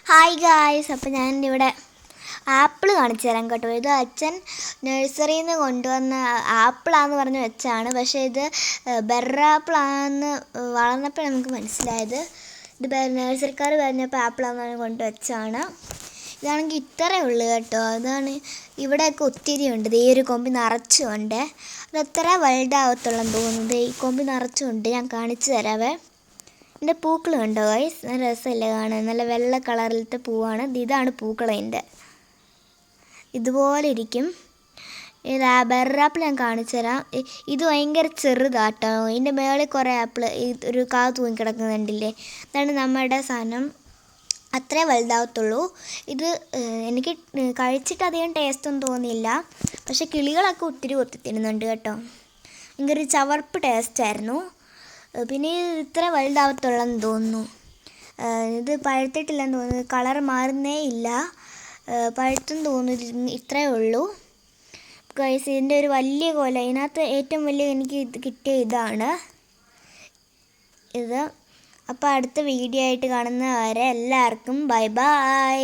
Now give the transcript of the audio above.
Hi guys, അപ്പോൾ ഞാൻ ഇവിടെ ആപ്പിൾ കാണിച്ചു തരാം കേട്ടോ. ഇത് അച്ഛൻ നഴ്സറിയിൽ നിന്ന് കൊണ്ടുവന്ന ആപ്പിളാന്ന് പറഞ്ഞ് വെച്ചാണ്. പക്ഷേ ഇത് ബെറാപ്പിളാന്ന് വളർന്നപ്പോൾ നമുക്ക് മനസ്സിലായത്. ഇത് നഴ്സറിക്കാർ പറഞ്ഞപ്പോൾ ആപ്പിളാന്ന് പറഞ്ഞ് കൊണ്ടുവച്ചാണ്. ഇതാണെങ്കിൽ ഇത്രയേ ഉള്ളൂ കേട്ടോ. അതാണ് ഇവിടെയൊക്കെ ഒത്തിരി ഉണ്ട്. ഈ ഒരു കൊമ്പി നിറച്ചുണ്ട്. അത് എത്ര വലുതാവത്തുള്ളെന്ന് തോന്നുന്നത്. ഈ കൊമ്പി നിറച്ചുണ്ട്. ഞാൻ കാണിച്ചു തരാവേ. എൻ്റെ പൂക്കൾ കണ്ടോ ഗൈസ്, നല്ല രസമല്ലേ കാണാൻ. നല്ല വെള്ള കളറിലത്തെ പൂവാണ്. ഇതാണ് പൂക്കൾ. അതിൻ്റെ ഇതുപോലെ ഇരിക്കും. ബെറാപ്പിൾ ഞാൻ കാണിച്ചു തരാം. ഇത് ഭയങ്കര ചെറുതാട്ടോ. ഇതിൻ്റെ മേളിൽ കുറേ ആപ്പിൾ ഒരു കാ തൂങ്ങി കിടക്കുന്നുണ്ടില്ലേ, അതാണ് നമ്മുടെ സാധനം. അത്രേ വലുതാവത്തുള്ളൂ. ഇത് എനിക്ക് കഴിച്ചിട്ട് അധികം ടേസ്റ്റൊന്നും തോന്നിയില്ല. പക്ഷെ കിളികളൊക്കെ ഒത്തിരി കൊത്തി തിന്നുന്നുണ്ട് കേട്ടോ. ഭയങ്കര ഒരു ചവർപ്പ് ടേസ്റ്റായിരുന്നു. പിന്നെ ഇത്ര വലുതാവത്തുള്ളെന്ന് തോന്നുന്നു. ഇത് പഴുത്തിട്ടില്ലെന്ന് തോന്നുന്നു. കളർ മാറുന്നേ ഇല്ല. പഴുത്തെന്ന് തോന്നുന്നു. ഇത്രയേ ഉള്ളൂ ഗൈസ്. ഇതിൻ്റെ ഒരു വലിയ കൊല, ഇതിനകത്ത് ഏറ്റവും വലിയ എനിക്ക് കിട്ടിയ ഇതാണ് ഇത്. അപ്പോൾ അടുത്ത വീഡിയോ ആയിട്ട് കാണുന്നവരെ എല്ലാവർക്കും ബൈ ബൈ.